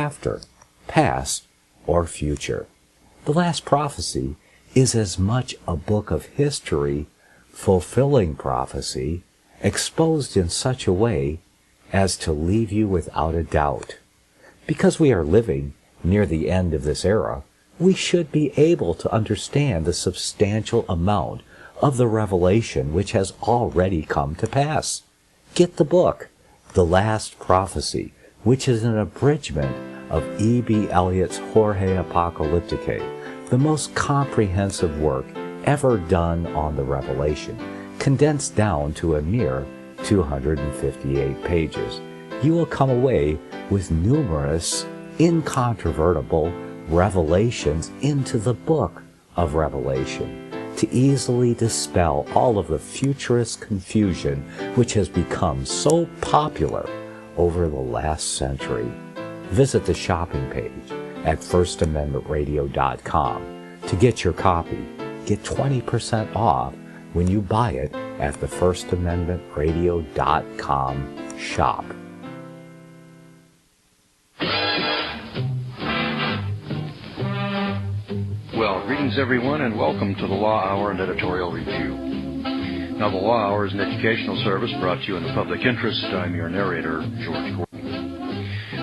hereafter, past or future. The last prophecy is as much a book of history, fulfilling prophecy, exposed in such a way as to leave you without a doubt. Because we are living near the end of this era, we should be able to understand the substantial amount of the revelation which has already come to pass. Get the book, The Last Prophecy, which is an abridgment of E.B. Elliott's Jorge Apocalypticae, the most comprehensive work ever done on the Revelation, condensed down to a mere 258 pages. You will come away with numerous, incontrovertible revelations into the book of Revelation to easily dispel all of the futurist confusion which has become so popular over the last century. Visit the shopping page at FirstAmendmentRadio.com to get your copy. Get 20% off when you buy it at the FirstAmendmentRadio.com shop. Well, greetings everyone, and welcome to the Law Hour and Editorial Review. Now, the Law Hour is an educational service brought to you in the public interest. I'm your narrator, George Gordon.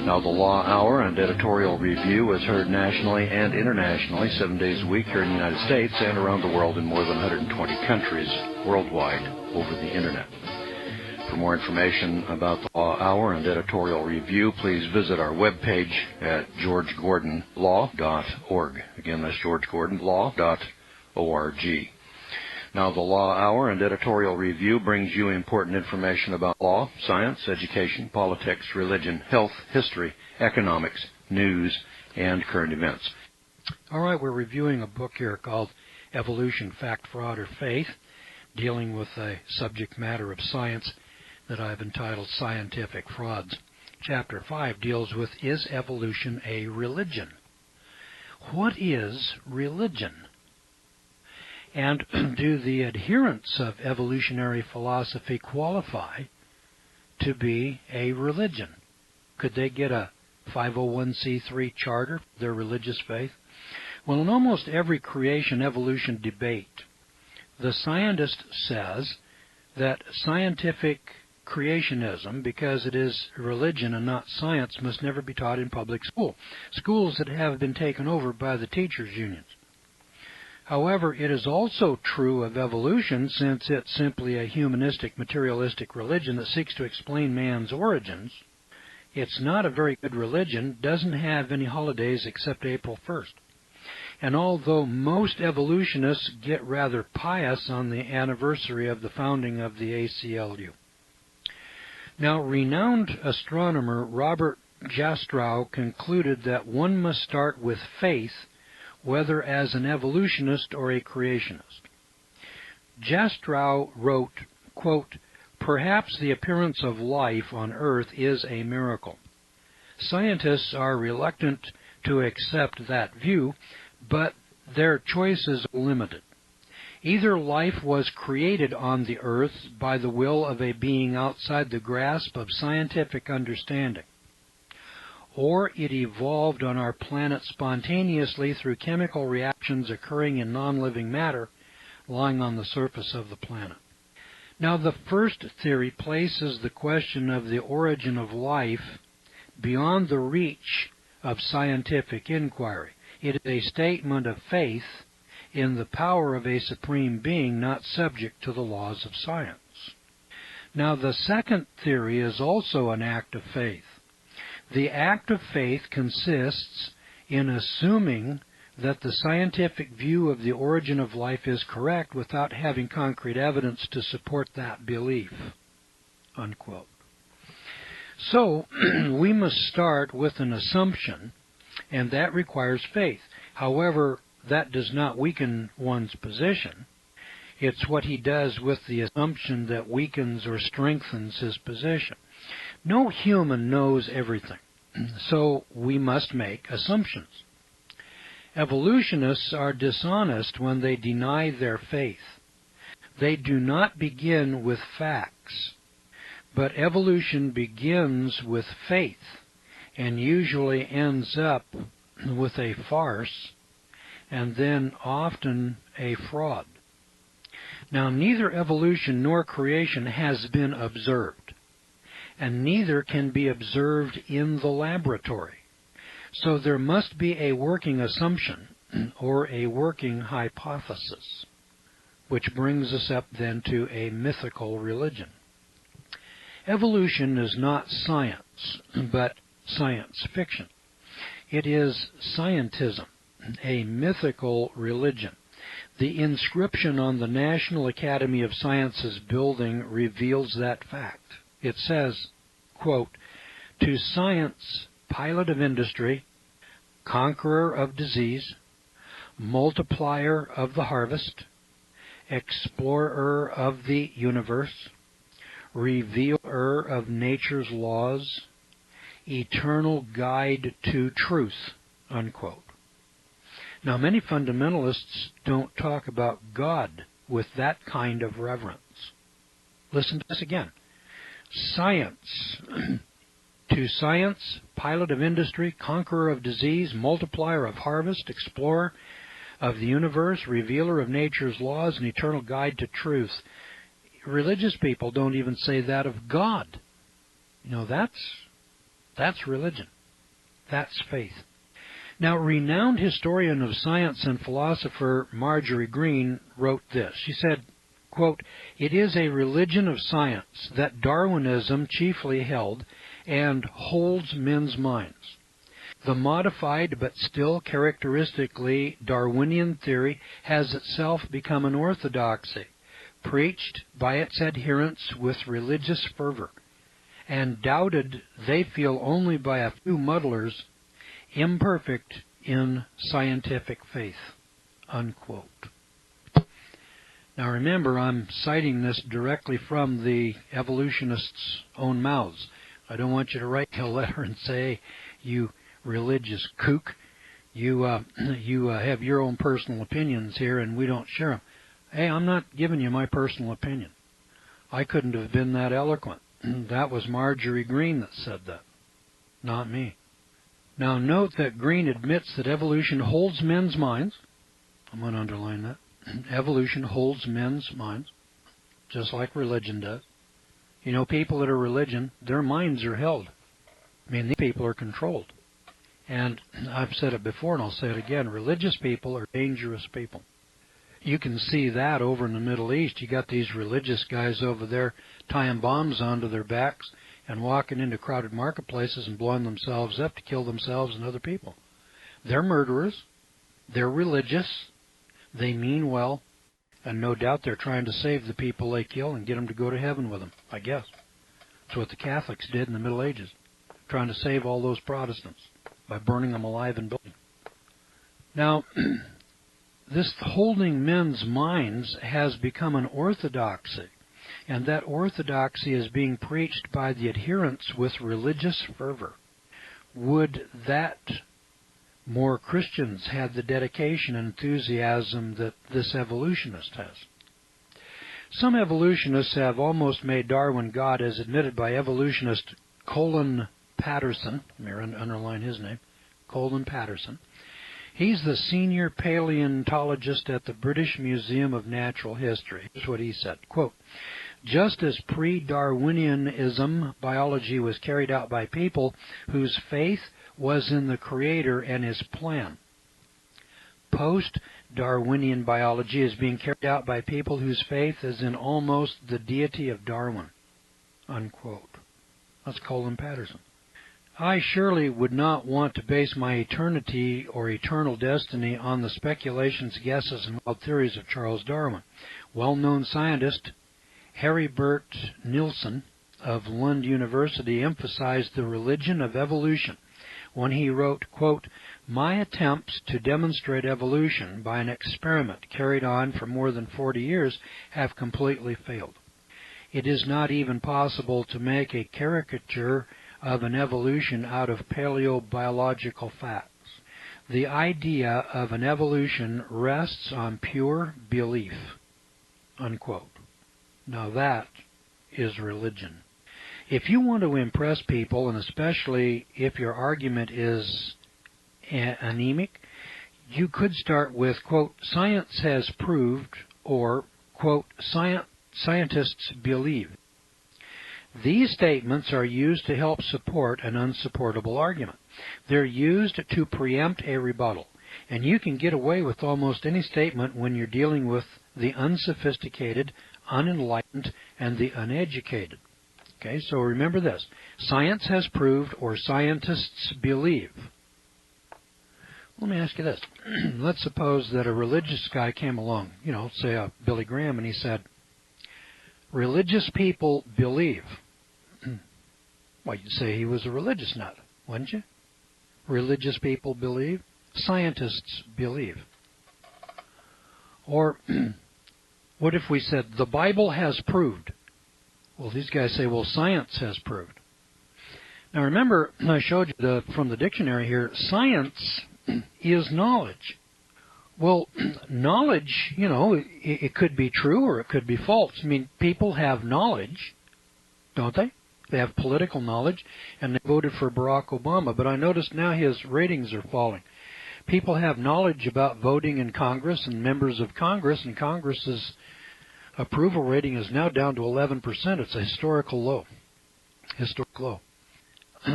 Now, the Law Hour and Editorial Review is heard nationally and internationally 7 days a week here in the United States and around the world in more than 120 countries worldwide over the Internet. For more information about the Law Hour and Editorial Review, please visit our webpage at georgegordonlaw.org. Again, that's georgegordonlaw.org. Now, the Law Hour and Editorial Review brings you important information about law, science, education, politics, religion, health, history, economics, news, and current events. All right, we're reviewing a book here called Evolution, Fact, Fraud, or Faith, dealing with a subject matter of science that I've entitled Scientific Frauds. Chapter 5 deals with, is evolution a religion? What is religion? And do the adherents of evolutionary philosophy qualify to be a religion? Could they get a 501c3 charter for their religious faith? Well, in almost every creation-evolution debate, the scientist says that scientific creationism, because it is religion and not science, must never be taught in public school, schools that have been taken over by the teachers' unions. However, it is also true of evolution, since it's simply a humanistic, materialistic religion that seeks to explain man's origins. It's not a very good religion, doesn't have any holidays except April 1st. And although most evolutionists get rather pious on the anniversary of the founding of the ACLU. Now, renowned astronomer Robert Jastrow concluded that one must start with faith, whether as an evolutionist or a creationist. Jastrow wrote, quote, "Perhaps the appearance of life on Earth is a miracle. Scientists are reluctant to accept that view, but their choice is limited. Either life was created on the Earth by the will of a being outside the grasp of scientific understanding, or it evolved on our planet spontaneously through chemical reactions occurring in non-living matter lying on the surface of the planet." Now, the first theory places the question of the origin of life beyond the reach of scientific inquiry. It is a statement of faith in the power of a supreme being not subject to the laws of science. Now, the second theory is also an act of faith. The act of faith consists in assuming that the scientific view of the origin of life is correct without having concrete evidence to support that belief, unquote. So, we must start with an assumption, and that requires faith. However, that does not weaken one's position. It's what he does with the assumption that weakens or strengthens his position. No human knows everything, so we must make assumptions. Evolutionists are dishonest when they deny their faith. They do not begin with facts, but evolution begins with faith, and usually ends up with a farce and then often a fraud. Now, neither evolution nor creation has been observed, and neither can be observed in the laboratory. So there must be a working assumption or a working hypothesis, which brings us up then to a mythical religion. Evolution is not science, but science fiction. It is scientism, a mythical religion. The inscription on the National Academy of Sciences building reveals that fact. It says, quote, "To science, pilot of industry, conqueror of disease, multiplier of the harvest, explorer of the universe, revealer of nature's laws, eternal guide to truth," unquote. Now, many fundamentalists don't talk about God with that kind of reverence. Listen to this again. Science. To science, pilot of industry, conqueror of disease, multiplier of harvest, explorer of the universe, revealer of nature's laws, and eternal guide to truth. Religious people don't even say that of God. You know, that's religion. That's faith. Now, renowned historian of science and philosopher Marjorie Green wrote this. She said, quote, "It is a religion of science that Darwinism chiefly held and holds men's minds. The modified but still characteristically Darwinian theory has itself become an orthodoxy, preached by its adherents with religious fervor, and doubted they feel only by a few muddlers imperfect in scientific faith," unquote. Now remember, I'm citing this directly from the evolutionists' own mouths. I don't want you to write a letter and say, "You religious kook, you have your own personal opinions here and we don't share them." Hey, I'm not giving you my personal opinion. I couldn't have been that eloquent. That was Marjorie Green that said that, not me. Now note that Green admits that evolution holds men's minds. I'm going to underline that. Evolution holds men's minds, just like religion does. You know, people that are religion, their minds are held. I mean, these people are controlled. And I've said it before, and I'll say it again, religious people are dangerous people. You can see that over in the Middle East. You got these religious guys over there tying bombs onto their backs and walking into crowded marketplaces and blowing themselves up to kill themselves and other people. They're murderers. They're religious. They mean well. And no doubt they're trying to save the people they kill and get them to go to heaven with them, I guess. That's what the Catholics did in the Middle Ages, trying to save all those Protestants by burning them alive and building. Now, this holding men's minds has become an orthodoxy, and that orthodoxy is being preached by the adherents with religious fervor. Would that more Christians had the dedication and enthusiasm that this evolutionist has? Some evolutionists have almost made Darwin God, as admitted by evolutionist Colin Patterson. Let me underline his name, Colin Patterson. He's the senior paleontologist at the British Museum of Natural History. Here's what he said, quote, "Just as pre-Darwinianism biology was carried out by people whose faith was in the Creator and His plan, post-Darwinian biology is being carried out by people whose faith is in almost the deity of Darwin," unquote. That's Colin Patterson. I surely would not want to base my eternity or eternal destiny on the speculations, guesses, and wild theories of Charles Darwin. Well-known scientist Heribert Nielsen of Lund University emphasized the religion of evolution when he wrote, quote, "My attempts to demonstrate evolution by an experiment carried on for more than 40 years have completely failed. It is not even possible to make a caricature of an evolution out of paleobiological facts. The idea of an evolution rests on pure belief," unquote. Now that is religion. If you want to impress people, and especially if your argument is anemic, you could start with, quote, science has proved, or, quote, scientists believe. These statements are used to help support an unsupportable argument. They're used to preempt a rebuttal. And you can get away with almost any statement when you're dealing with the unsophisticated, unenlightened, and the uneducated. Okay, so remember this. Science has proved, or scientists believe. Let me ask you this. Let's suppose that a religious guy came along, say Billy Graham, and he said, religious people believe. Well, you'd say he was a religious nut, wouldn't you? Religious people believe. Scientists believe. Or what if we said, the Bible has proved? Well, these guys say, well, science has proved. Now remember, I showed you from the dictionary here, science is knowledge. Well, knowledge, it could be true or it could be false. I mean, people have knowledge, don't they? They have political knowledge, and they voted for Barack Obama. But I noticed now his ratings are falling. People have knowledge about voting in Congress and members of Congress, and Congress's approval rating is now down to 11%. It's a historical low. Historic low.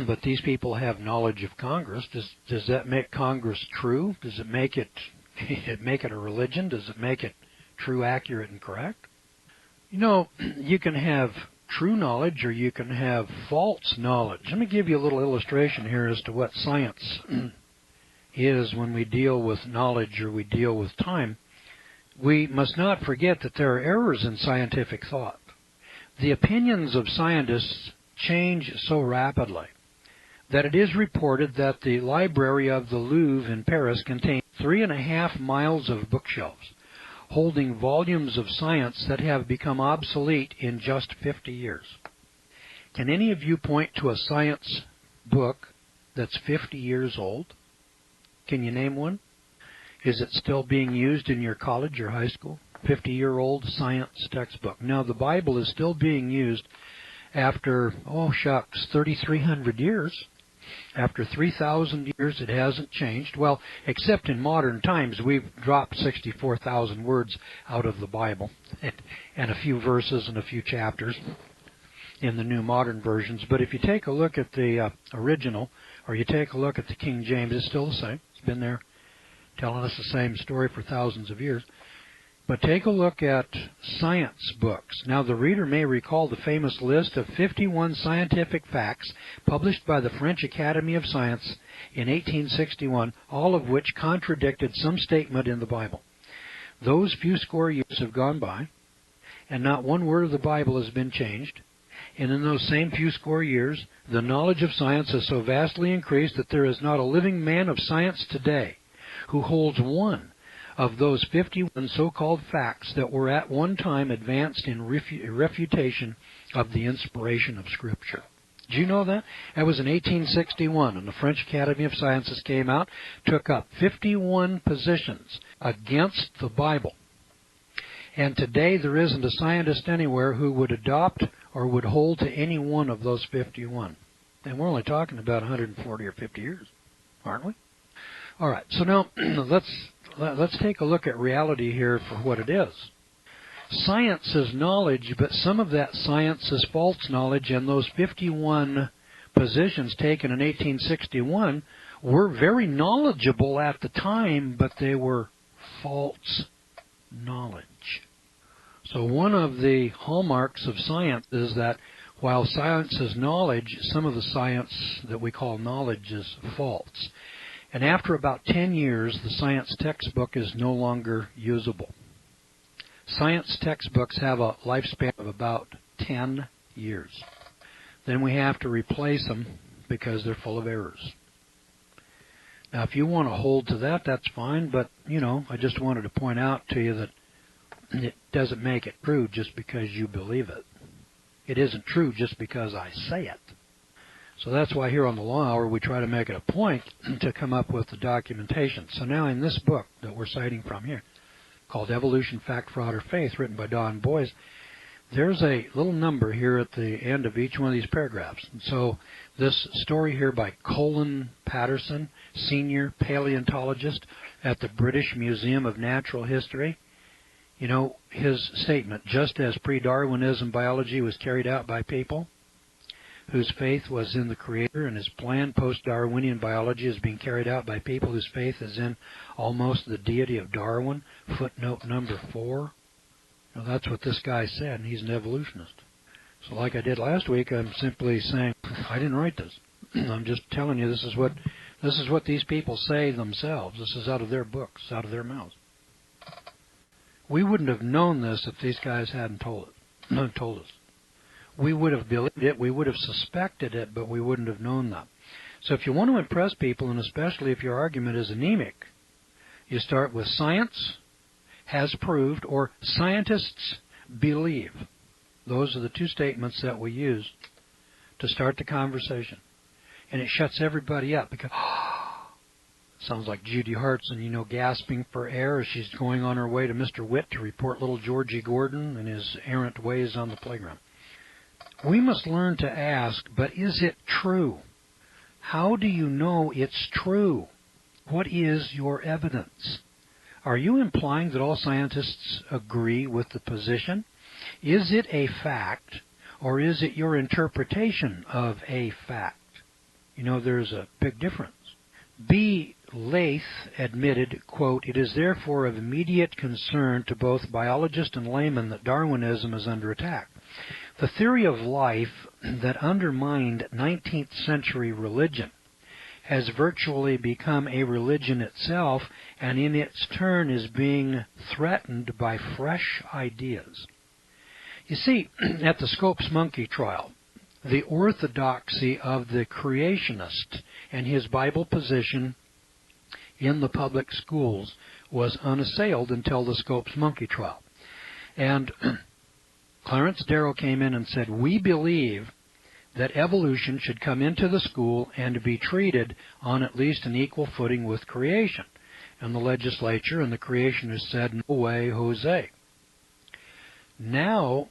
But these people have knowledge of Congress. Does that make Congress true? Does it make it a religion? Does it make it true, accurate, and correct? You can have true knowledge or you can have false knowledge. Let me give you a little illustration here as to what science is when we deal with knowledge or we deal with time. We must not forget that there are errors in scientific thought. The opinions of scientists change so rapidly that it is reported that the library of the Louvre in Paris contains 3.5 miles of bookshelves holding volumes of science that have become obsolete in just 50 years. Can any of you point to a science book that's 50 years old? Can you name one? Is it still being used in your college or high school? 50-year-old science textbook. Now, the Bible is still being used after, 3,300 years. After 3,000 years, it hasn't changed. Well, except in modern times, we've dropped 64,000 words out of the Bible and a few verses and a few chapters in the new modern versions. But if you take a look at the original, or you take a look at the King James, it's still the same. It's been there telling us the same story for thousands of years. But take a look at science books. Now, the reader may recall the famous list of 51 scientific facts published by the French Academy of Science in 1861, all of which contradicted some statement in the Bible. Those few score years have gone by, and not one word of the Bible has been changed. And in those same few score years, the knowledge of science has so vastly increased that there is not a living man of science today who holds one of those 51 so-called facts that were at one time advanced in refutation of the inspiration of Scripture. Did you know that? That was in 1861, and the French Academy of Sciences came out, took up 51 positions against the Bible. And today there isn't a scientist anywhere who would adopt or would hold to any one of those 51. And we're only talking about 140 or 50 years, aren't we? All right, so now let's take a look at reality here for what it is. Science is knowledge, but some of that science is false knowledge, and those 51 positions taken in 1861 were very knowledgeable at the time, but they were false knowledge. So one of the hallmarks of science is that while science is knowledge, some of the science that we call knowledge is false. And after about 10 years, the science textbook is no longer usable. Science textbooks have a lifespan of about 10 years. Then we have to replace them because they're full of errors. Now, if you want to hold to that, that's fine, but, I just wanted to point out to you that it doesn't make it true just because you believe it. It isn't true just because I say it. So that's why here on the Law Hour we try to make it a point to come up with the documentation. So now in this book that we're citing from here, called Evolution, Fact, Fraud, or Faith, written by Don Boys, there's a little number here at the end of each one of these paragraphs. And so this story here by Colin Patterson, senior paleontologist at the British Museum of Natural History, you know, his statement, just as pre-Darwinism biology was carried out by people whose faith was in the Creator, and his planned post-Darwinian biology is being carried out by people whose faith is in almost the deity of Darwin, footnote number 4. Now, that's what this guy said, and he's an evolutionist. So like I did last week, I'm simply saying, I didn't write this. I'm just telling you this is what these people say themselves. This is out of their books, out of their mouths. We wouldn't have known this if these guys hadn't told us. We would have believed it, we would have suspected it, but we wouldn't have known that. So if you want to impress people, and especially if your argument is anemic, you start with science has proved, or scientists believe. Those are the two statements that we use to start the conversation. And it shuts everybody up because, sounds like Judy Hartson, you know, gasping for air as she's going on her way to Mr. Witt to report little Georgie Gordon and his errant ways on the playground. We must learn to ask, but is it true? How do you know it's true? What is your evidence? Are you implying that all scientists agree with the position? Is it a fact, or is it your interpretation of a fact? You know, there's a big difference. B. Lath admitted, quote, "It is therefore of immediate concern to both biologist and layman that Darwinism is under attack. The theory of life that undermined 19th century religion has virtually become a religion itself, and in its turn is being threatened by fresh ideas." You see, at the Scopes Monkey trial, the orthodoxy of the creationist and his Bible position in the public schools was unassailed until the Scopes Monkey trial. And Clarence Darrow came in and said, we believe that evolution should come into the school and be treated on at least an equal footing with creation. And the legislature and the creationists said, no way, Jose. Now,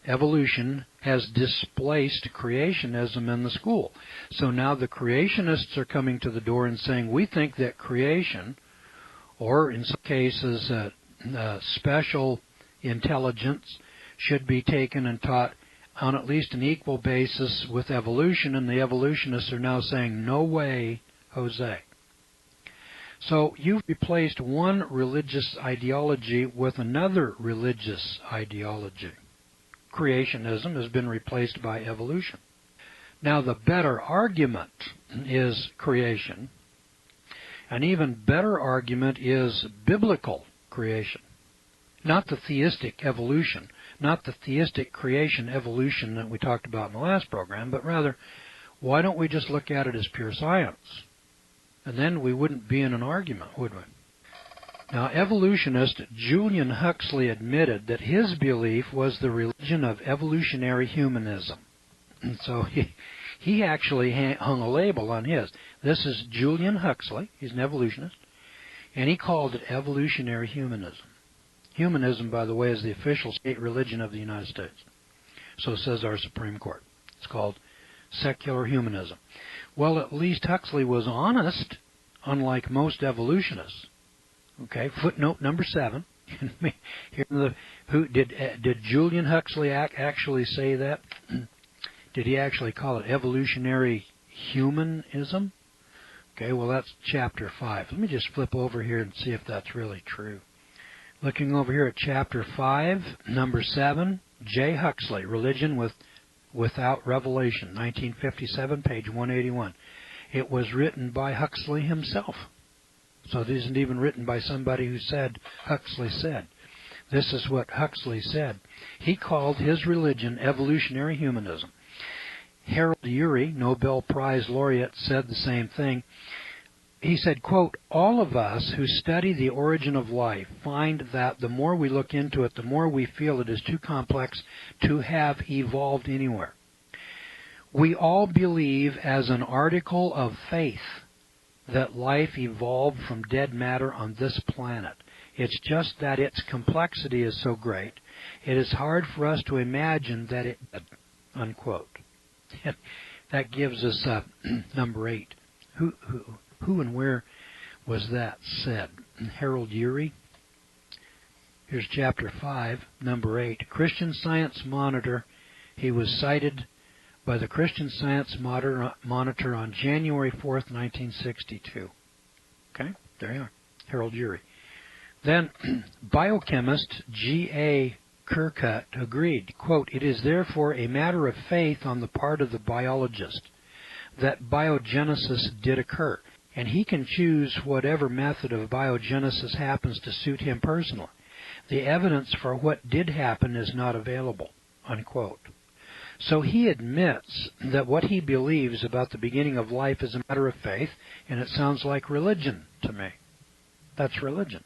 evolution has displaced creationism in the school. So now the creationists are coming to the door and saying, we think that creation, or in some cases special intelligence, should be taken and taught on at least an equal basis with evolution, and the evolutionists are now saying, no way, Jose. So you've replaced one religious ideology with another religious ideology. Creationism has been replaced by evolution. Now the better argument is creation. An even better argument is biblical creation. Not the theistic evolution, not the theistic creation evolution that we talked about in the last program, but rather, why don't we just look at it as pure science? And then we wouldn't be in an argument, would we? Now, evolutionist Julian Huxley admitted that his belief was the religion of evolutionary humanism. And so he actually hung a label on his. This is Julian Huxley. He's an evolutionist. And he called it evolutionary humanism. Humanism, by the way, is the official state religion of the United States. So says our Supreme Court. It's called secular humanism. Well, at least Huxley was honest, unlike most evolutionists. Okay, footnote number 7. Did Julian Huxley actually say that? Did he actually call it evolutionary humanism? Okay, well, that's chapter 5. Let me just flip over here and see if that's really true. Looking over here at chapter 5, number 7, J. Huxley, Religion Without Revelation, 1957, page 181. It was written by Huxley himself. So it isn't even written by somebody who said Huxley said. This is what Huxley said. He called his religion evolutionary humanism. Harold Urey, Nobel Prize laureate, said the same thing. He said, quote, all of us who study the origin of life find that the more we look into it, the more we feel it is too complex to have evolved anywhere. We all believe as an article of faith that life evolved from dead matter on this planet. It's just that its complexity is so great It is hard for us to imagine that it did, unquote. That gives us number 8. Who and where was that said? Harold Urey. Here's chapter 5, number 8. Christian Science Monitor. He was cited by the Christian Science Monitor on January 4th, 1962. Okay, there you are. Harold Urey. Then, biochemist G.A. Kirkut agreed, quote, "It is therefore a matter of faith on the part of the biologist that biogenesis did occur, and he can choose whatever method of biogenesis happens to suit him personally. The evidence for what did happen is not available," unquote. So he admits that what he believes about the beginning of life is a matter of faith, and it sounds like religion to me. That's religion.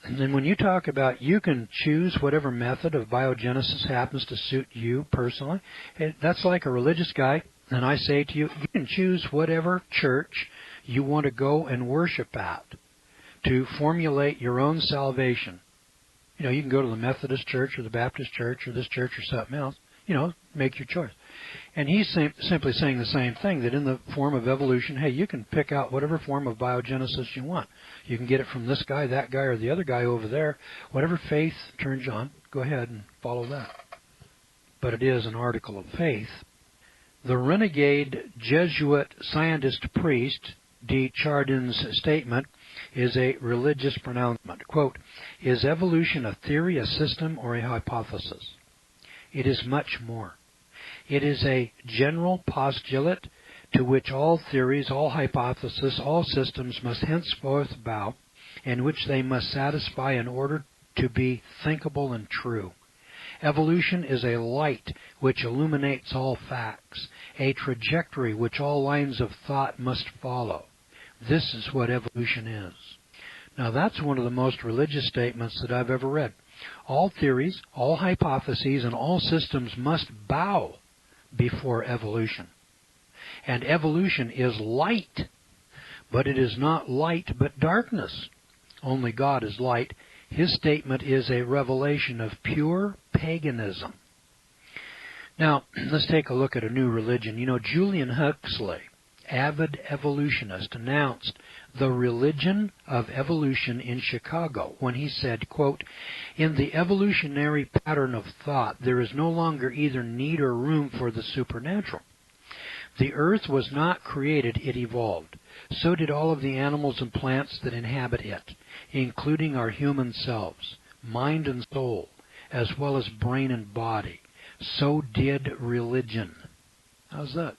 And then when you talk about you can choose whatever method of biogenesis happens to suit you personally, that's like a religious guy, and I say to you, you can choose whatever church you want to go and worship at to formulate your own salvation. You know, you can go to the Methodist church or the Baptist church or this church or something else. You know, make your choice. And he's simply saying the same thing, that in the form of evolution, hey, you can pick out whatever form of biogenesis you want. You can get it from this guy, that guy, or the other guy over there. Whatever faith turns you on, go ahead and follow that. But it is an article of faith. The renegade Jesuit scientist priest D. Chardin's statement is a religious pronouncement. Quote, "Is evolution a theory, a system, or a hypothesis? It is much more. It is a general postulate to which all theories, all hypotheses, all systems must henceforth bow, and which they must satisfy in order to be thinkable and true. Evolution is a light which illuminates all facts, a trajectory which all lines of thought must follow. This is what evolution is." Now that's one of the most religious statements that I've ever read. All theories, all hypotheses, and all systems must bow before evolution. And evolution is light, but it is not light but darkness. Only God is light. His statement is a revelation of pure paganism. Now, let's take a look at a new religion. You know, Julian Huxley, avid evolutionist, announced the religion of evolution in Chicago when he said, quote, "In the evolutionary pattern of thought, there is no longer either need or room for the supernatural. The earth was not created, it evolved. So did all of the animals and plants that inhabit it, including our human selves, mind and soul, as well as brain and body. So did religion." How's that?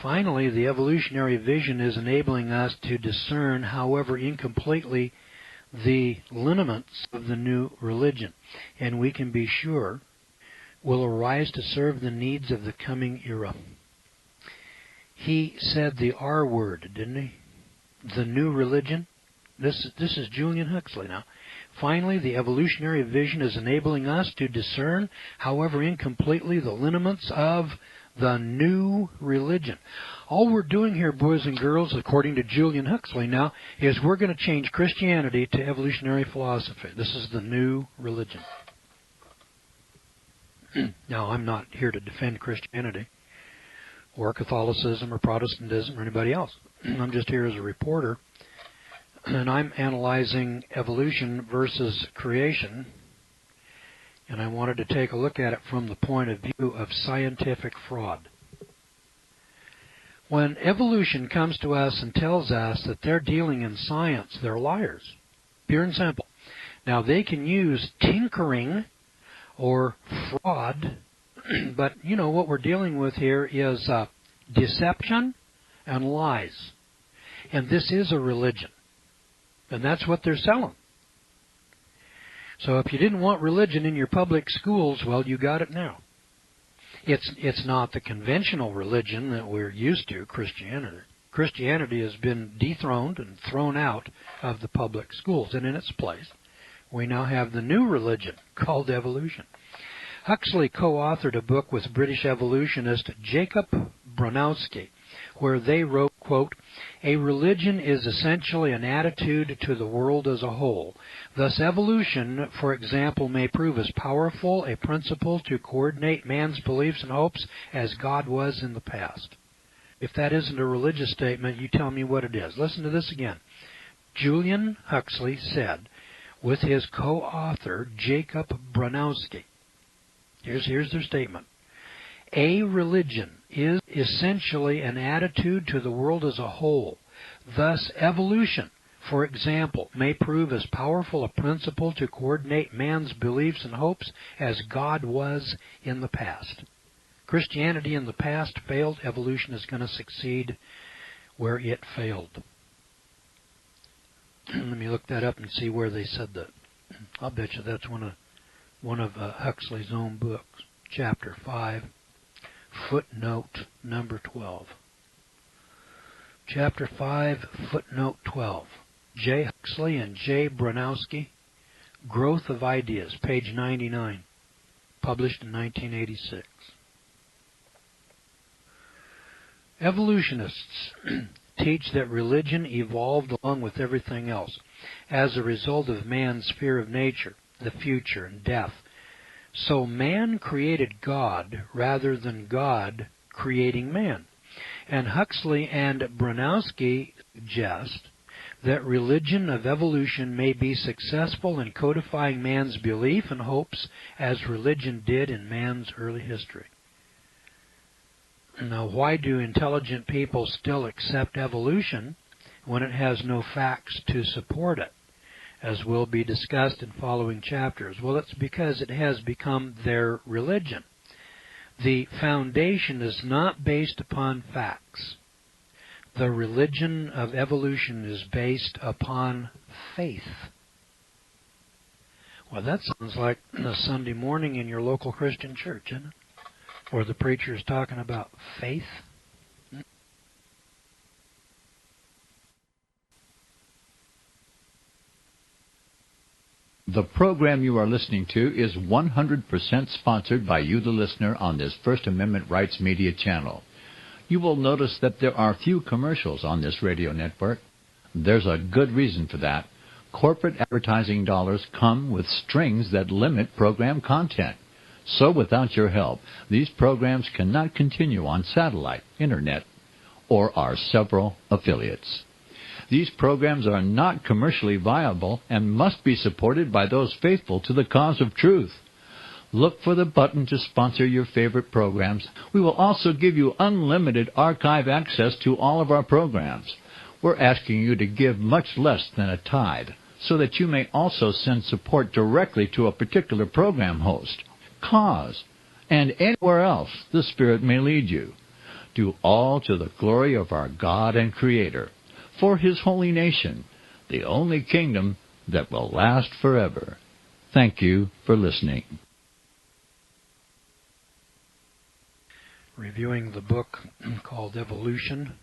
Finally, the evolutionary vision is enabling us to discern, however incompletely, the lineaments of the new religion, and we can be sure will arise to serve the needs of the coming era. He said the R word, didn't he? The new religion. This is Julian Huxley now. Finally, the evolutionary vision is enabling us to discern, however incompletely, the lineaments of the new religion. All we're doing here, boys and girls, according to Julian Huxley now, is we're going to change Christianity to evolutionary philosophy. This is the new religion. Now, I'm not here to defend Christianity or Catholicism or Protestantism or anybody else. I'm just here as a reporter, and I'm analyzing evolution versus creation. And I wanted to take a look at it from the point of view of scientific fraud. When evolution comes to us and tells us that they're dealing in science, they're liars. Pure and simple. Now, they can use tinkering or fraud, but, you know, what we're dealing with here is deception and lies. And this is a religion. And that's what they're selling. So if you didn't want religion in your public schools, well, you got it now. It's not the conventional religion that we're used to, Christianity. Christianity has been dethroned and thrown out of the public schools, and in its place, we now have the new religion called evolution. Huxley co-authored a book with British evolutionist Jacob Bronowski, where they wrote quote, "A religion is essentially an attitude to the world as a whole. Thus evolution, for example, may prove as powerful a principle to coordinate man's beliefs and hopes as God was in the past." If that isn't a religious statement, you tell me what it is. Listen to this again. Julian Huxley said, with his co-author Jacob Bronowski, here's their statement: "A religion is essentially an attitude to the world as a whole. Thus, evolution, for example, may prove as powerful a principle to coordinate man's beliefs and hopes as God was in the past." Christianity in the past failed. Evolution is going to succeed where it failed. Let me look that up and see where they said that. I'll bet you that's one of Huxley's own books, Chapter 5. Footnote number 12. Chapter 5, footnote 12. J. Huxley and J. Bronowski, Growth of Ideas, page 99, published in 1986. Evolutionists teach that religion evolved along with everything else as a result of man's fear of nature, the future, and death. So man created God rather than God creating man. And Huxley and Bronowski suggest that religion of evolution may be successful in codifying man's belief and hopes as religion did in man's early history. Now, why do intelligent people still accept evolution when it has no facts to support it, as will be discussed in following chapters? Well, it's because it has become their religion. The foundation is not based upon facts. The religion of evolution is based upon faith. Well, that sounds like a Sunday morning in your local Christian church, isn't it? Where the preacher is talking about faith. The program you are listening to is 100% sponsored by you, the listener, on this First Amendment Rights Media channel. You will notice that there are few commercials on this radio network. There's a good reason for that. Corporate advertising dollars come with strings that limit program content. So without your help, these programs cannot continue on satellite, internet, or our several affiliates. These programs are not commercially viable and must be supported by those faithful to the cause of truth. Look for the button to sponsor your favorite programs. We will also give you unlimited archive access to all of our programs. We're asking you to give much less than a tithe so that you may also send support directly to a particular program host, cause, and anywhere else the Spirit may lead you. Do all to the glory of our God and Creator, for His holy nation, the only kingdom that will last forever. Thank you for listening. Reviewing the book called Evolution,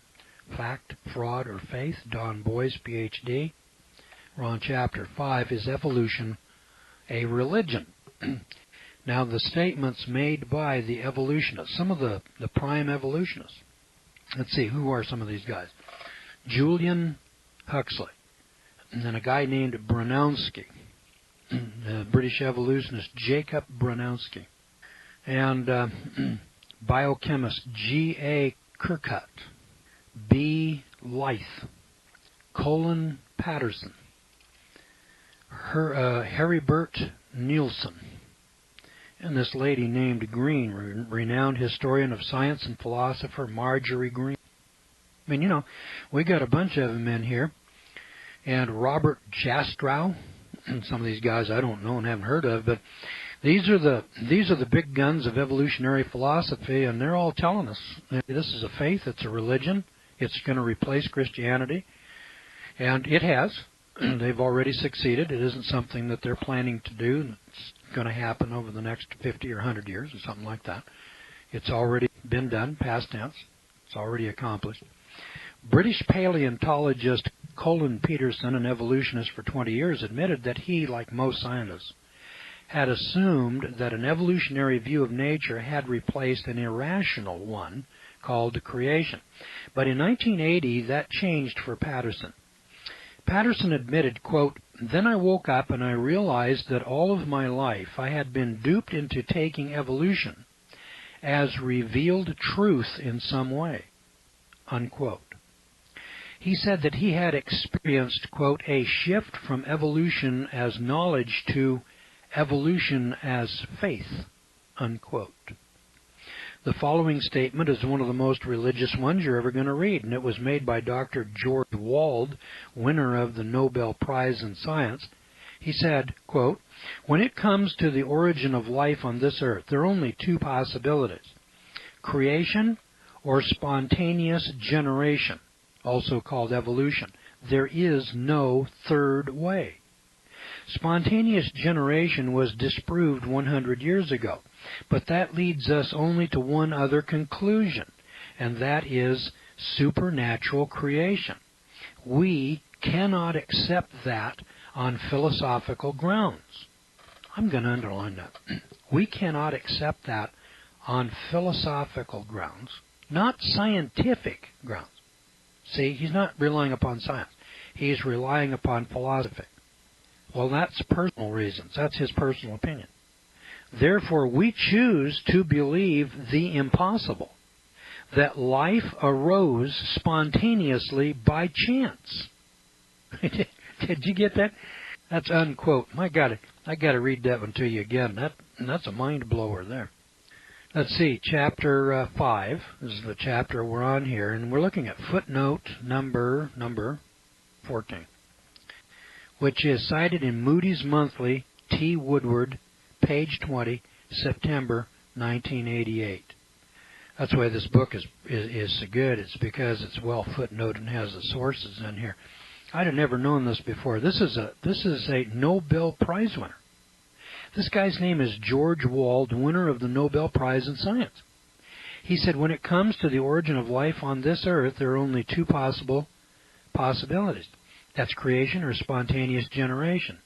Fact, Fraud, or Faith, Don Boyce, Ph.D. We're on Chapter 5, Is Evolution a Religion? Now, the statements made by the evolutionists, some of the prime evolutionists. Let's see, who are some of these guys? Julian Huxley, and then a guy named Bronowski, the British evolutionist Jacob Bronowski, and biochemist G.A. Kirkut, B. Leith, Colin Patterson, Heribert Nielsen, and this lady named Green, renowned historian of science and philosopher Marjorie Green. I mean, you know, we got a bunch of them in here. And Robert Jastrow, and some of these guys I don't know and haven't heard of, but these are the big guns of evolutionary philosophy, and they're all telling us this is a faith, it's a religion, it's going to replace Christianity, and it has. They've already succeeded. It isn't something that they're planning to do. It's going to happen over the next 50 or 100 years or something like that. It's already been done, past tense. It's already accomplished. British paleontologist Colin Peterson, an evolutionist for 20 years, admitted that he, like most scientists, had assumed that an evolutionary view of nature had replaced an irrational one called creation. But in 1980, that changed for Patterson. Patterson admitted, quote, "Then I woke up and I realized that all of my life I had been duped into taking evolution as revealed truth in some way," unquote. He said that he had experienced, quote, "a shift from evolution as knowledge to evolution as faith," unquote. The following statement is one of the most religious ones you're ever going to read, and it was made by Dr. George Wald, winner of the Nobel Prize in Science. He said, quote, "When it comes to the origin of life on this earth, there are only two possibilities: creation or spontaneous generation, also called evolution. There is no third way. Spontaneous generation was disproved 100 years ago, but that leads us only to one other conclusion, and that is supernatural creation. We cannot accept that on philosophical grounds." I'm going to underline that. We cannot accept that on philosophical grounds, not scientific grounds. See, he's not relying upon science. He's relying upon philosophy. Well, that's personal reasons. That's his personal opinion. Therefore, we choose to believe the impossible, that life arose spontaneously by chance. Did you get that? That's unquote. My God, I got to read that one to you again. That's a mind blower there. Let's see, chapter 5. This is the chapter we're on here, and we're looking at footnote number 14, which is cited in Moody's Monthly, T. Woodward, page 20, September 1988. That's why this book is so good. It's because it's well footnoted and has the sources in here. I'd have never known this before. This is a Nobel Prize winner. This guy's name is George Wald, winner of the Nobel Prize in Science. He said, when it comes to the origin of life on this earth, there are only two possibilities. That's creation or spontaneous generation.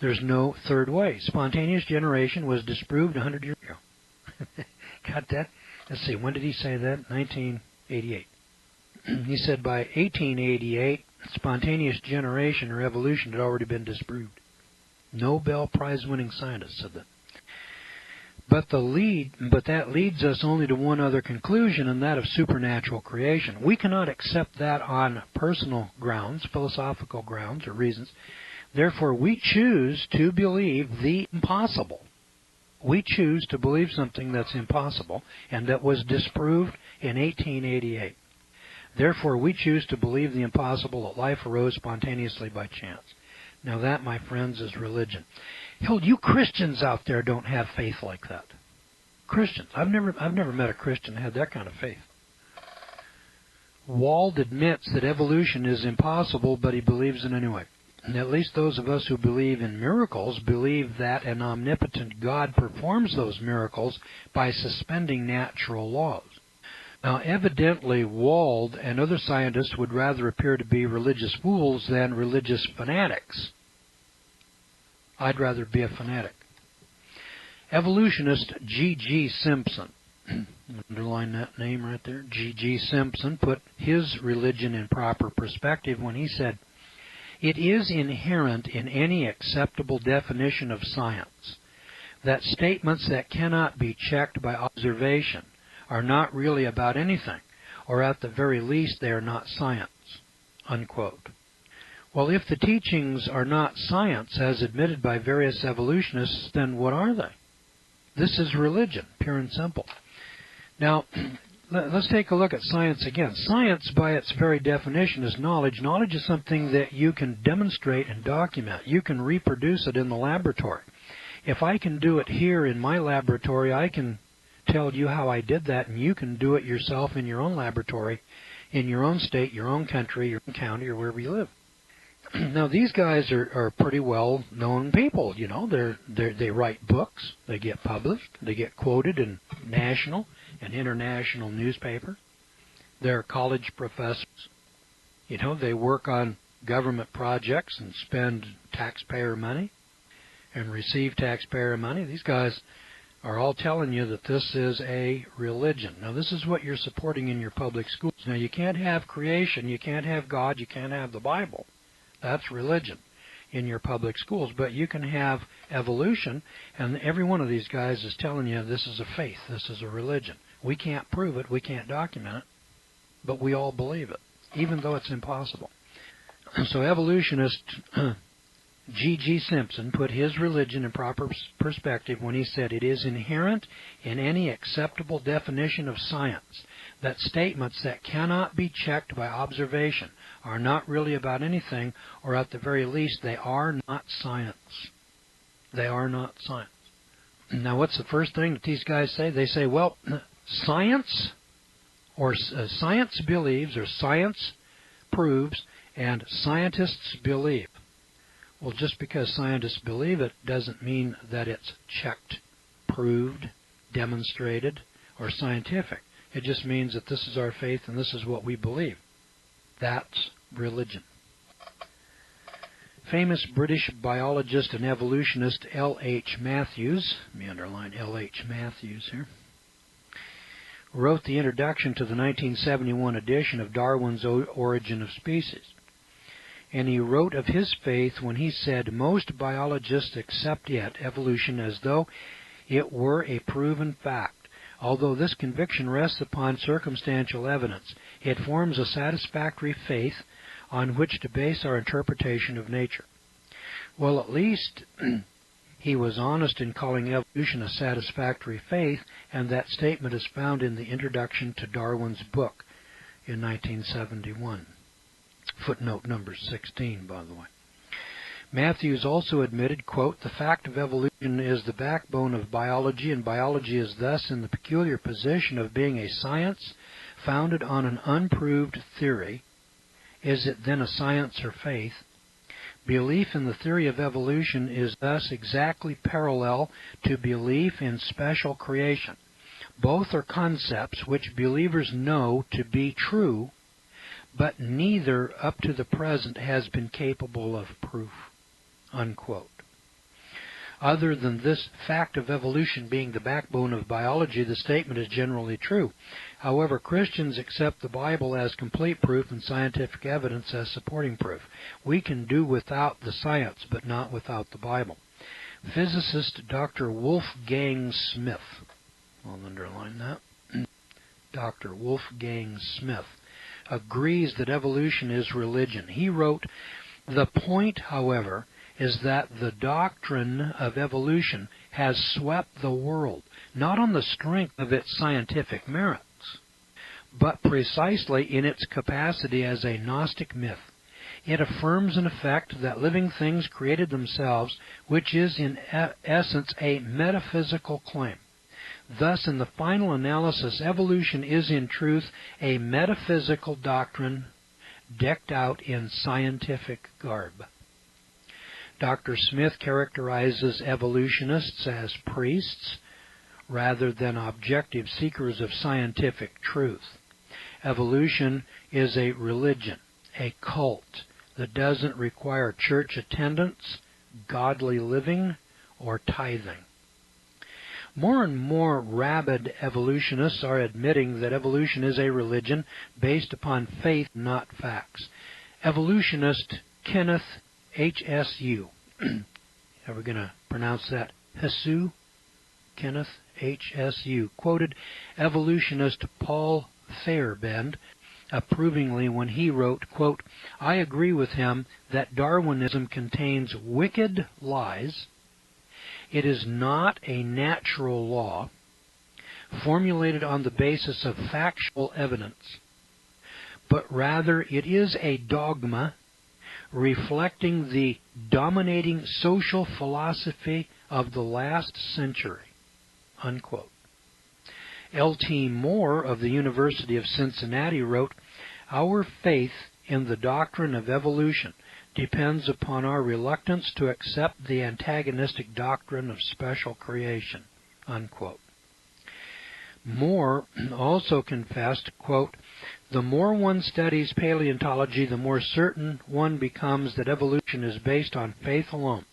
There's no third way. Spontaneous generation was disproved 100 years ago. Got that? Let's see, when did he say that? 1988. He said by 1888, spontaneous generation or evolution had already been disproved. Nobel Prize-winning scientist said that. But that leads us only to one other conclusion, and that of supernatural creation. We cannot accept that on personal grounds, philosophical grounds or reasons. Therefore, we choose to believe the impossible. We choose to believe something that's impossible and that was disproved in 1888. Therefore, we choose to believe the impossible, that life arose spontaneously by chance. Now that, my friends, is religion. Hell, you Christians out there don't have faith like that. Christians. I've never met a Christian who had that kind of faith. Wald admits that evolution is impossible, but he believes it anyway. And at least those of us who believe in miracles believe that an omnipotent God performs those miracles by suspending natural laws. Now, evidently, Wald and other scientists would rather appear to be religious fools than religious fanatics. I'd rather be a fanatic. Evolutionist G.G. Simpson, underline that name right there, G.G. Simpson, put his religion in proper perspective when he said, "It is inherent in any acceptable definition of science that statements that cannot be checked by observation are not really about anything, or at the very least they are not science," unquote. Well, if the teachings are not science as admitted by various evolutionists, then what are they? This is religion, pure and simple. Now, let's take a look at science again. Science, by its very definition, is knowledge. Knowledge is something that you can demonstrate and document. You can reproduce it in the laboratory. If I can do it here in my laboratory, I can tell you how I did that, and you can do it yourself in your own laboratory, in your own state, your own country, your own county, or wherever you live. Now, these guys are pretty well-known people. You know, they write books, they get published, they get quoted in national and international newspapers. They're college professors. You know, they work on government projects and spend taxpayer money and receive taxpayer money. These guys are all telling you that this is a religion. Now, this is what you're supporting in your public schools. Now, you can't have creation, you can't have God, you can't have the Bible. That's religion in your public schools. But you can have evolution, and every one of these guys is telling you this is a faith, this is a religion. We can't prove it, we can't document it, but we all believe it, even though it's impossible. So evolutionist G.G. Simpson put his religion in proper perspective when he said, "It is inherent in any acceptable definition of science that statements that cannot be checked by observation are not really about anything, or at the very least, they are not science." They are not science. Now, what's the first thing that these guys say? They say, well, science, or science believes, or science proves, and scientists believe. Well, just because scientists believe it doesn't mean that it's checked, proved, demonstrated, or scientific. It just means that this is our faith and this is what we believe. That's religion. Famous British biologist and evolutionist L.H. Matthews, let me underline L.H. Matthews here, wrote the introduction to the 1971 edition of Darwin's Origin of Species. And he wrote of his faith when he said, "Most biologists accept yet evolution as though it were a proven fact. Although this conviction rests upon circumstantial evidence, it forms a satisfactory faith on which to base our interpretation of nature." Well, at least he was honest in calling evolution a satisfactory faith, and that statement is found in the introduction to Darwin's book in 1971. Footnote number 16, by the way. Matthews also admitted, quote, "The fact of evolution is the backbone of biology, and biology is thus in the peculiar position of being a science founded on an unproved theory. Is it then a science or faith? Belief in the theory of evolution is thus exactly parallel to belief in special creation. Both are concepts which believers know to be true, but neither up to the present has been capable of proof," unquote. Other than this fact of evolution being the backbone of biology, the statement is generally true. However, Christians accept the Bible as complete proof and scientific evidence as supporting proof. We can do without the science, but not without the Bible. Physicist Dr. Wolfgang Smith, I'll underline that, Dr. Wolfgang Smith, agrees that evolution is religion. He wrote, "The point, however, is that the doctrine of evolution has swept the world, not on the strength of its scientific merits, but precisely in its capacity as a Gnostic myth. It affirms in effect that living things created themselves, which is in essence a metaphysical claim. Thus, in the final analysis, evolution is in truth a metaphysical doctrine decked out in scientific garb." Dr. Smith characterizes evolutionists as priests rather than objective seekers of scientific truth. Evolution is a religion, a cult that doesn't require church attendance, godly living, or tithing. More and more rabid evolutionists are admitting that evolution is a religion based upon faith, not facts. Evolutionist Kenneth H.S.U. Ever going to pronounce that? Hesu? Kenneth H.S.U. quoted evolutionist Paul Feyerabend approvingly when he wrote, quote, "I agree with him that Darwinism contains wicked lies. It is not a natural law formulated on the basis of factual evidence, but rather it is a dogma reflecting the dominating social philosophy of the last century," unquote. L.T. Moore of the University of Cincinnati wrote, "Our faith in the doctrine of evolution depends upon our reluctance to accept the antagonistic doctrine of special creation," unquote. Moore also confessed, quote, "The more one studies paleontology, the more certain one becomes that evolution is based on faith alone,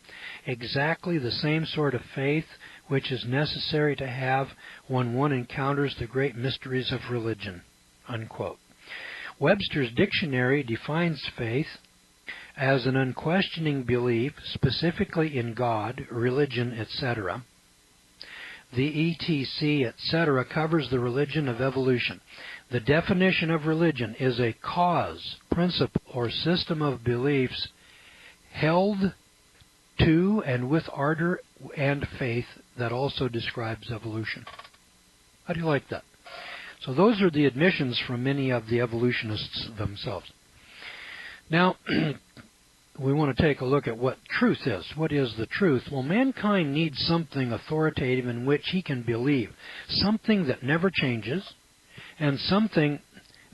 exactly the same sort of faith which is necessary to have when one encounters the great mysteries of religion." Unquote. Webster's dictionary defines faith as an unquestioning belief, specifically in God, religion, etc. The etc., etc. covers the religion of evolution. The definition of religion is a cause, principle, or system of beliefs held to and with ardor and faith that also describes evolution. How do you like that? So those are the admissions from many of the evolutionists themselves. Now, we want to take a look at what truth is. What is the truth? Well, mankind needs something authoritative in which he can believe, something that never changes, and something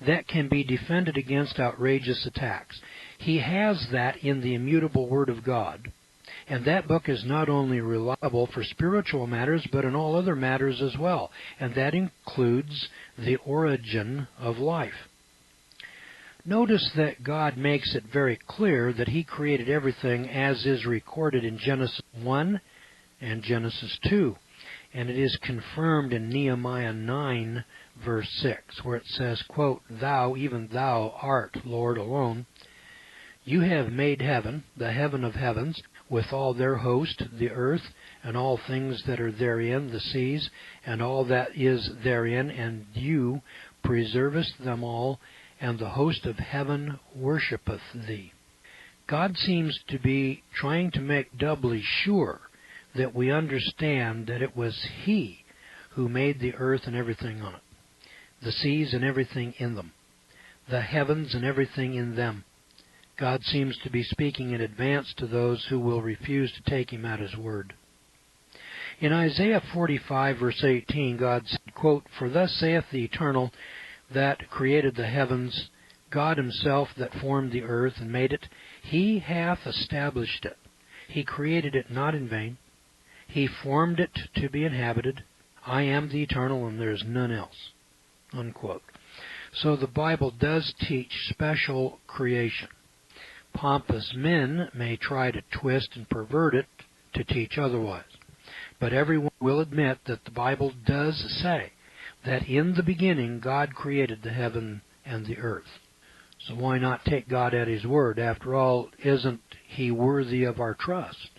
that can be defended against outrageous attacks. He has that in the immutable Word of God. And that book is not only reliable for spiritual matters, but in all other matters as well. And that includes the origin of life. Notice that God makes it very clear that He created everything as is recorded in Genesis 1 and Genesis 2. And it is confirmed in Nehemiah 9, verse 6, where it says, quote, "Thou, even thou, art Lord alone. You have made heaven, the heaven of heavens, with all their host, the earth, and all things that are therein, the seas, and all that is therein, and you preservest them all, and the host of heaven worshipeth thee." God seems to be trying to make doubly sure that we understand that it was He who made the earth and everything on it, the seas and everything in them, the heavens and everything in them. God seems to be speaking in advance to those who will refuse to take Him at His word. In Isaiah 45, verse 18, God said, quote, "For thus saith the Eternal that created the heavens, God Himself that formed the earth and made it, He hath established it. He created it not in vain. He formed it to be inhabited. I am the Eternal, and there is none else." Unquote. So the Bible does teach special creation. Pompous men may try to twist and pervert it to teach otherwise. But everyone will admit that the Bible does say that in the beginning God created the heaven and the earth. So why not take God at His word? After all, isn't He worthy of our trust?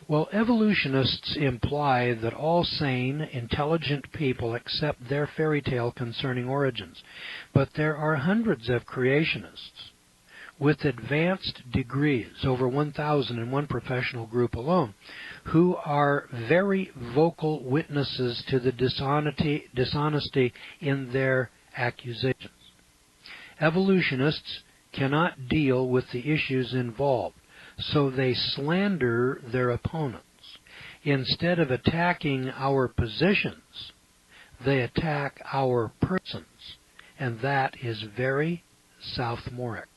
Well, evolutionists imply that all sane, intelligent people accept their fairy tale concerning origins. But there are hundreds of creationists with advanced degrees, over 1,000 in one professional group alone, who are very vocal witnesses to the dishonesty in their accusations. Evolutionists cannot deal with the issues involved, so they slander their opponents. Instead of attacking our positions, they attack our persons, and that is very sophomoric.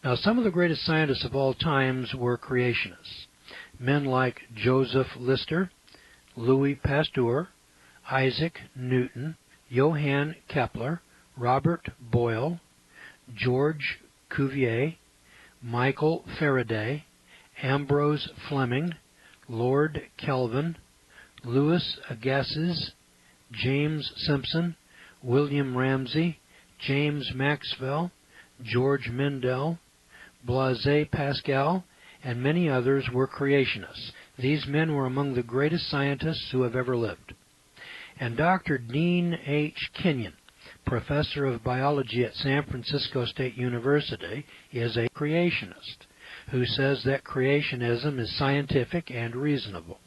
Now, some of the greatest scientists of all times were creationists. Men like Joseph Lister, Louis Pasteur, Isaac Newton, Johann Kepler, Robert Boyle, George Cuvier, Michael Faraday, Ambrose Fleming, Lord Kelvin, Louis Agassiz, James Simpson, William Ramsay, James Maxwell, George Mendel, Blaise Pascal, and many others were creationists. These men were among the greatest scientists who have ever lived. And Dr. Dean H. Kenyon, professor of biology at San Francisco State University, is a creationist who says that creationism is scientific and reasonable.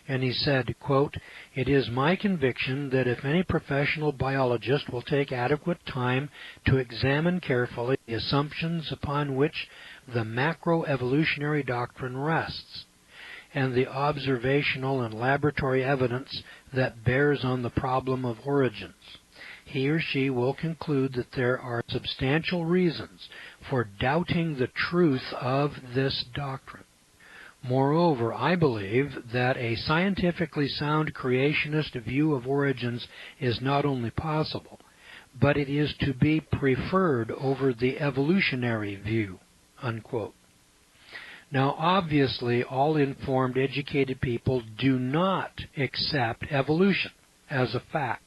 And he said, quote, "It is my conviction that if any professional biologist will take adequate time to examine carefully the assumptions upon which the macroevolutionary doctrine rests, and the observational and laboratory evidence that bears on the problem of origins, he or she will conclude that there are substantial reasons for doubting the truth of this doctrine. Moreover, I believe that a scientifically sound creationist view of origins is not only possible, but it is to be preferred over the evolutionary view." Unquote. Now, obviously, all informed, educated people do not accept evolution as a fact.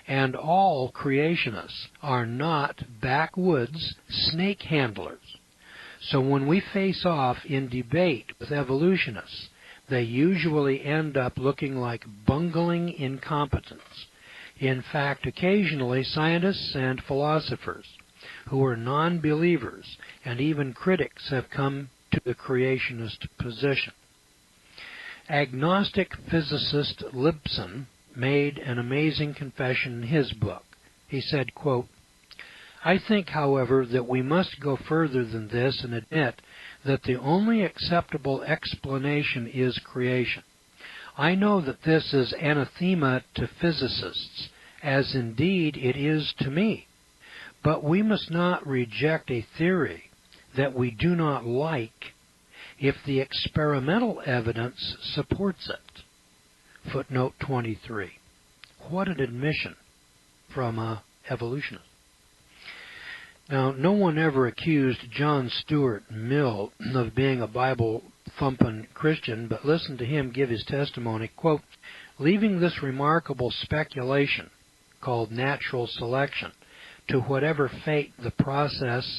And all creationists are not backwoods snake handlers. So when we face off in debate with evolutionists, they usually end up looking like bungling incompetents. In fact, occasionally scientists and philosophers who are non-believers and even critics have come to the creationist position. Agnostic physicist Lipson made an amazing confession in his book. He said, quote, "I think, however, that we must go further than this and admit that the only acceptable explanation is creation. I know that this is anathema to physicists, as indeed it is to me. But we must not reject a theory that we do not like if the experimental evidence supports it." Footnote 23. What an admission from an evolutionist. Now, no one ever accused John Stuart Mill of being a Bible-thumping Christian, but listen to him give his testimony. Quote, "Leaving this remarkable speculation, called natural selection, to whatever fate the progress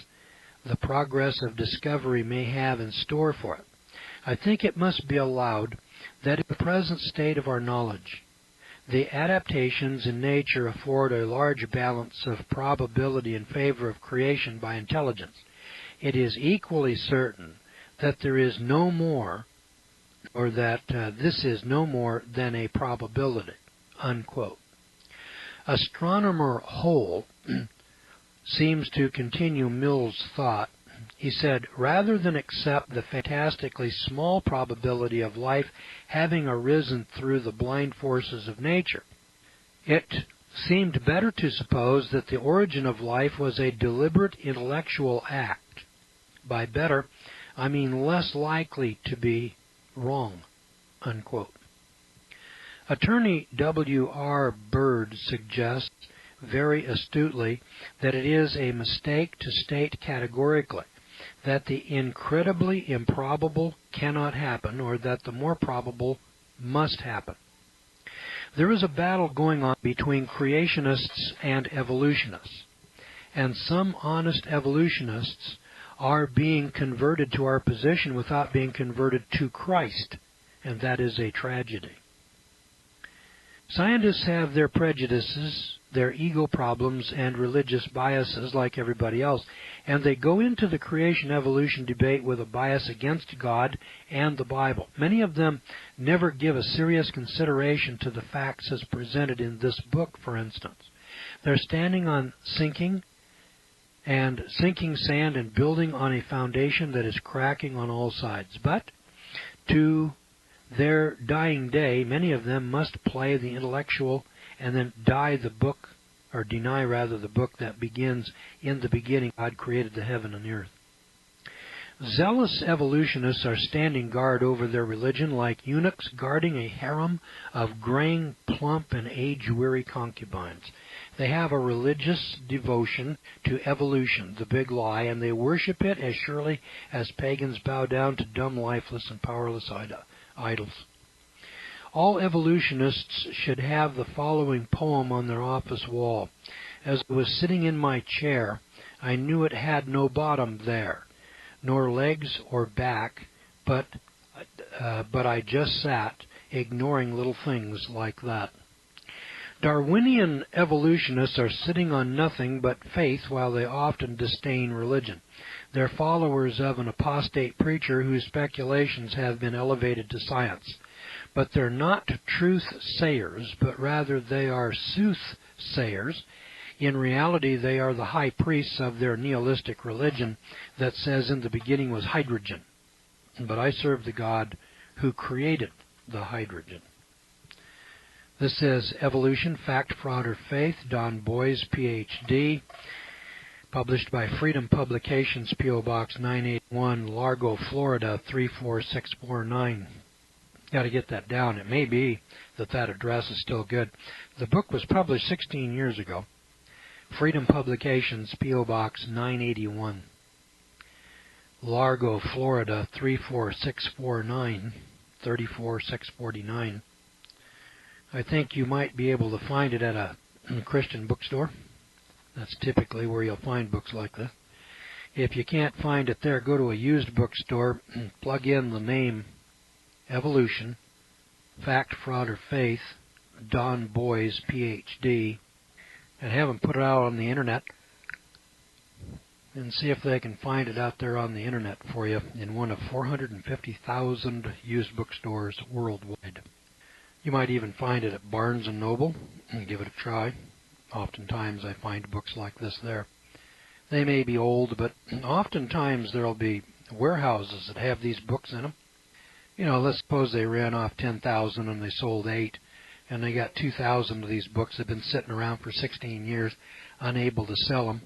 of discovery may have in store for it, I think it must be allowed that in the present state of our knowledge, the adaptations in nature afford a large balance of probability in favor of creation by intelligence. It is equally certain that there is no more, or that this is no more than a probability." Unquote. Astronomer Hole seems to continue Mill's thought. He said, "Rather than accept the fantastically small probability of life having arisen through the blind forces of nature, it seemed better to suppose that the origin of life was a deliberate intellectual act. By better, I mean less likely to be wrong." Unquote. Attorney W.R. Bird suggests very astutely that it is a mistake to state categorically that the incredibly improbable cannot happen, or that the more probable must happen. There is a battle going on between creationists and evolutionists, and some honest evolutionists are being converted to our position without being converted to Christ, and that is a tragedy. Scientists have their prejudices, their ego problems, and religious biases like everybody else, and they go into the creation-evolution debate with a bias against God and the Bible. Many of them never give a serious consideration to the facts as presented in this book, for instance. They're standing on sinking sand and building on a foundation that is cracking on all sides. But to their dying day, many of them must play the intellectual and then deny the book that begins, "In the beginning God created the heaven and the earth." Zealous evolutionists are standing guard over their religion like eunuchs guarding a harem of graying, plump, and age-weary concubines. They have a religious devotion to evolution, the big lie, and they worship it as surely as pagans bow down to dumb, lifeless, and powerless idols. All evolutionists should have the following poem on their office wall. "As I was sitting in my chair, I knew it had no bottom there, nor legs or back, but I just sat, ignoring little things like that." Darwinian evolutionists are sitting on nothing but faith, while they often disdain religion. They're followers of an apostate preacher whose speculations have been elevated to science. But they're not truth-sayers, but rather they are soothsayers. In reality, they are the high priests of their nihilistic religion that says in the beginning was hydrogen. But I serve the God who created the hydrogen. This is Evolution, Fact, Fraud, or Faith, Don Boys, Ph.D., published by Freedom Publications, P.O. Box 981, Largo, Florida, 34649. Got to get that down. It may be that address is still good. The book was published 16 years ago. Freedom Publications, P.O. Box 981. Largo, Florida 34649, 34649. I think you might be able to find it at a Christian bookstore. That's typically where you'll find books like this. If you can't find it there, go to a used bookstore and plug in the name Evolution, Fact, Fraud, or Faith, Don Boys, Ph.D., and have them put it out on the Internet and see if they can find it out there on the Internet for you in one of 450,000 used bookstores worldwide. You might even find it at Barnes & Noble and give it a try. Oftentimes I find books like this there. They may be old, but oftentimes there will be warehouses that have these books in them. You know, let's suppose they ran off 10,000 and they sold 8, and they got 2,000 of these books that have been sitting around for 16 years, unable to sell them.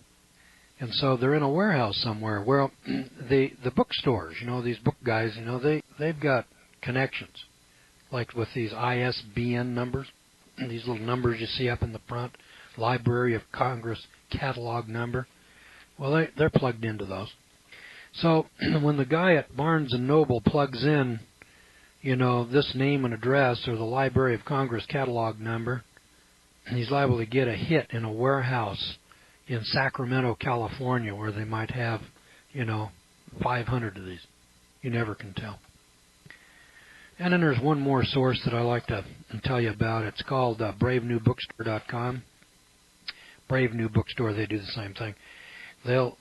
And so they're in a warehouse somewhere. Well, the bookstores, you know, these book guys, you know, they've got connections, like with these ISBN numbers, these little numbers you see up in the front, Library of Congress catalog number. Well, they're plugged into those. So when the guy at Barnes & Noble plugs in, you know, this name and address or the Library of Congress catalog number, he's liable to get a hit in a warehouse in Sacramento, California, where they might have, you know, 500 of these. You never can tell. And then there's one more source that I like to tell you about. It's called BraveNewBookstore.com. Brave New Bookstore, they do the same thing. They'll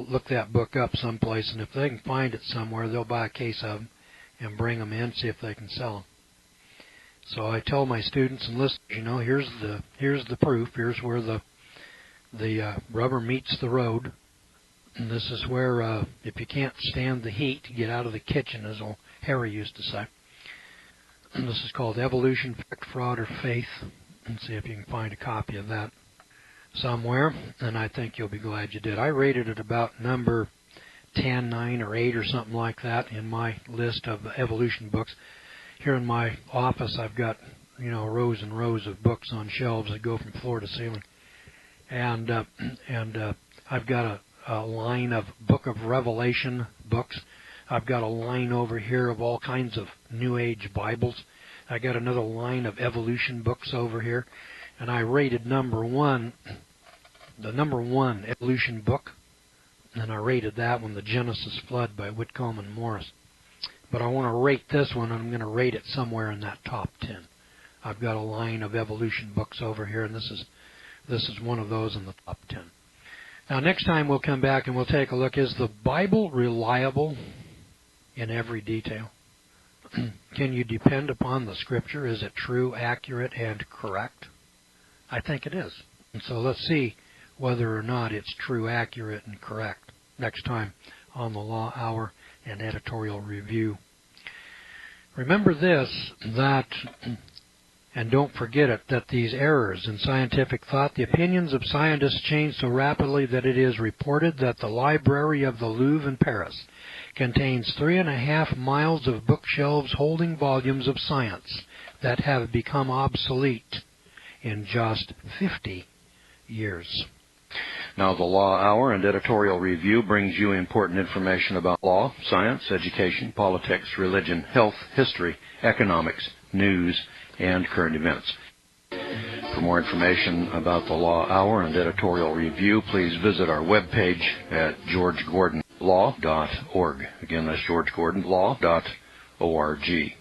look that book up someplace, and if they can find it somewhere, they'll buy a case of them and bring them in, see if they can sell them. So I tell my students and listeners, you know, here's the proof. Here's where the rubber meets the road. And this is where, if you can't stand the heat, get out of the kitchen, as old Harry used to say. And this is called Evolution, Fact, Fraud, or Faith. And see if you can find a copy of that somewhere. And I think you'll be glad you did. I rated it about number 10, 9, or 8 or something like that in my list of evolution books. Here in my office, I've got, you know, rows and rows of books on shelves that go from floor to ceiling. And I've got a line of Book of Revelation books. I've got a line over here of all kinds of New Age Bibles. I got another line of evolution books over here. And I rated the number one evolution book. And I rated that one, The Genesis Flood by Whitcomb and Morris. But I want to rate this one, and I'm going to rate it somewhere in that top 10. I've got a line of evolution books over here, and this is one of those in the top 10. Now, next time we'll come back and we'll take a look. Is the Bible reliable in every detail? Can you depend upon the Scripture? Is it true, accurate, and correct? I think it is. And so let's see whether or not it's true, accurate, and correct next time on the Law Hour and Editorial Review. Remember this, that, and don't forget it, that these errors in scientific thought, the opinions of scientists change so rapidly that it is reported that the library of the Louvre in Paris contains 3.5 miles of bookshelves holding volumes of science that have become obsolete in just 50 years. Now, the Law Hour and Editorial Review brings you important information about law, science, education, politics, religion, health, history, economics, news, and current events. For more information about the Law Hour and Editorial Review, please visit our webpage at georgegordonlaw.org. Again, that's georgegordonlaw.org.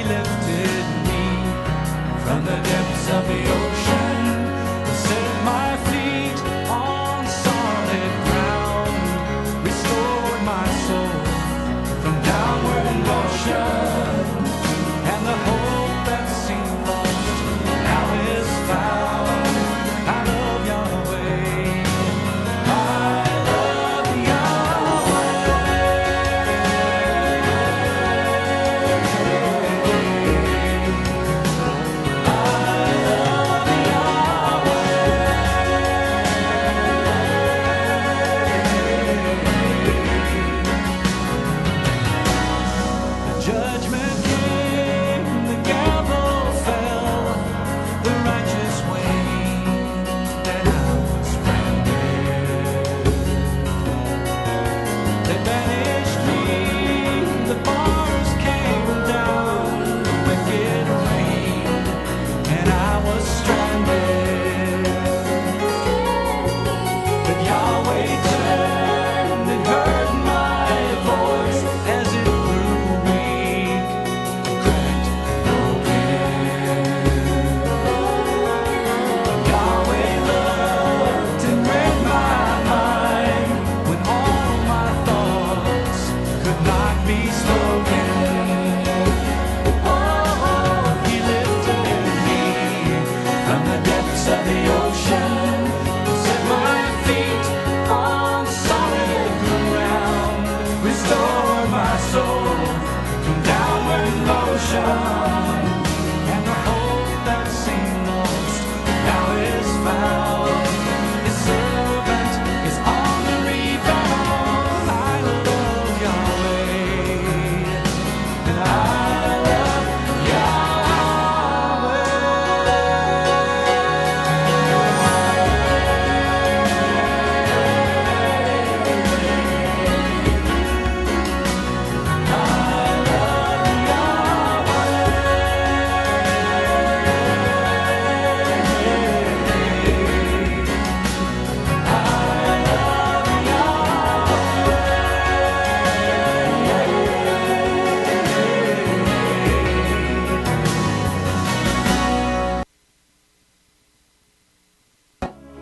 Lifted depths of the ocean, set my feet on solid ground, restored my soul from downward motion, and the hope that seemed lost now is found. I love Yahweh. I love Judgment came, the gavel fell, the righteous waned, and I was stranded. They banished me, the bars came down, the wicked reigned, and I was stranded. But Yahweh turned and heard my voice as it grew weak, cracked, broken. Yahweh looked and read my mind when all my thoughts could not be spoken. Oh, he lifted me from the depths of the ocean, set my feet on solid ground, restore my soul from downward motion, and the hope that seemed lost now is found. His servant is on the rebound. I love Yahweh, and I love Yahweh.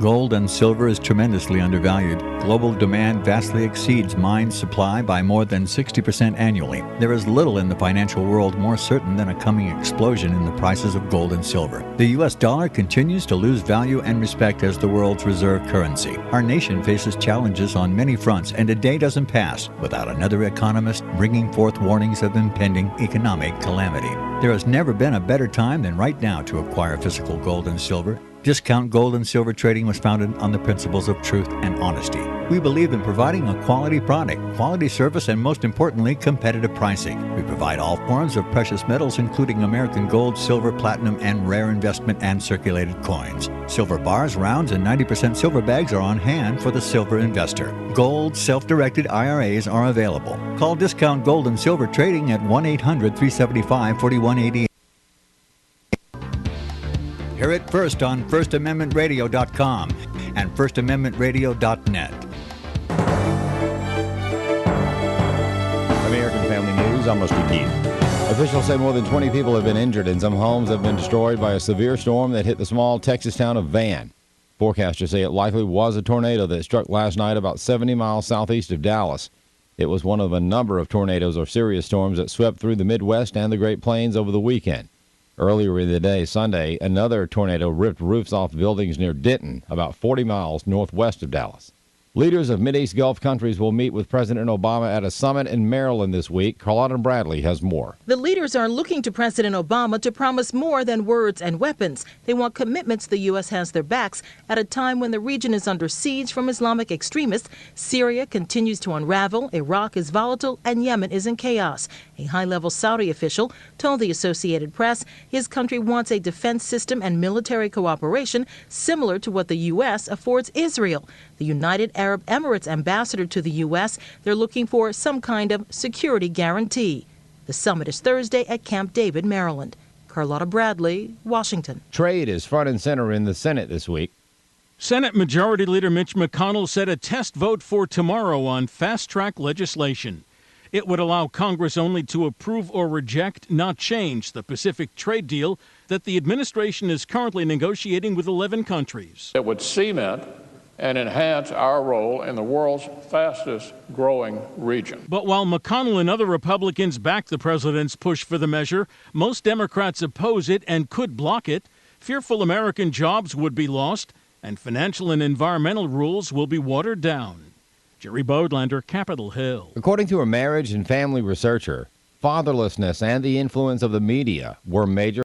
Gold and silver is tremendously undervalued. Global demand vastly exceeds mine supply by more than 60% annually. There is little in the financial world more certain than a coming explosion in the prices of gold and silver. The U.S. dollar continues to lose value and respect as the world's reserve currency. Our nation faces challenges on many fronts, and a day doesn't pass without another economist bringing forth warnings of impending economic calamity. There has never been a better time than right now to acquire physical gold and silver. Discount Gold and Silver Trading was founded on the principles of truth and honesty. We believe in providing a quality product, quality service, and most importantly, competitive pricing. We provide all forms of precious metals, including American gold, silver, platinum, and rare investment and circulated coins. Silver bars, rounds, and 90% silver bags are on hand for the silver investor. Gold self-directed IRAs are available. Call Discount Gold and Silver Trading at 1-800-375-4188. Hear it first on FirstAmendmentRadio.com and FirstAmendmentRadio.net. American Family News, I'm Rusty Keith. Officials say more than 20 people have been injured and some homes have been destroyed by a severe storm that hit the small Texas town of Van. Forecasters say it likely was a tornado that struck last night about 70 miles southeast of Dallas. It was one of a number of tornadoes or serious storms that swept through the Midwest and the Great Plains over the weekend. Earlier in the day, Sunday, another tornado ripped roofs off buildings near Denton, about 40 miles northwest of Dallas. Leaders of Mideast Gulf countries will meet with President Obama at a summit in Maryland this week. Carlotta Bradley has more. The leaders are looking to President Obama to promise more than words and weapons. They want commitments the U.S. has their backs at a time when the region is under siege from Islamic extremists. Syria continues to unravel, Iraq is volatile, and Yemen is in chaos. A high-level Saudi official told the Associated Press his country wants a defense system and military cooperation similar to what the U.S. affords Israel. The United Arab Emirates ambassador to the U.S., they're looking for some kind of security guarantee. The summit is Thursday at Camp David, Maryland. Carlotta Bradley, Washington. Trade is front and center in the Senate this week. Senate Majority Leader Mitch McConnell set a test vote for tomorrow on fast-track legislation. It would allow Congress only to approve or reject, not change, the Pacific trade deal that the administration is currently negotiating with 11 countries. It would cement and enhance our role in the world's fastest growing region. But while McConnell and other Republicans back the president's push for the measure, most Democrats oppose it and could block it. Fearful American jobs would be lost, and financial and environmental rules will be watered down. Jerry Bodlander, Capitol Hill. According to a marriage and family researcher, fatherlessness and the influence of the media were major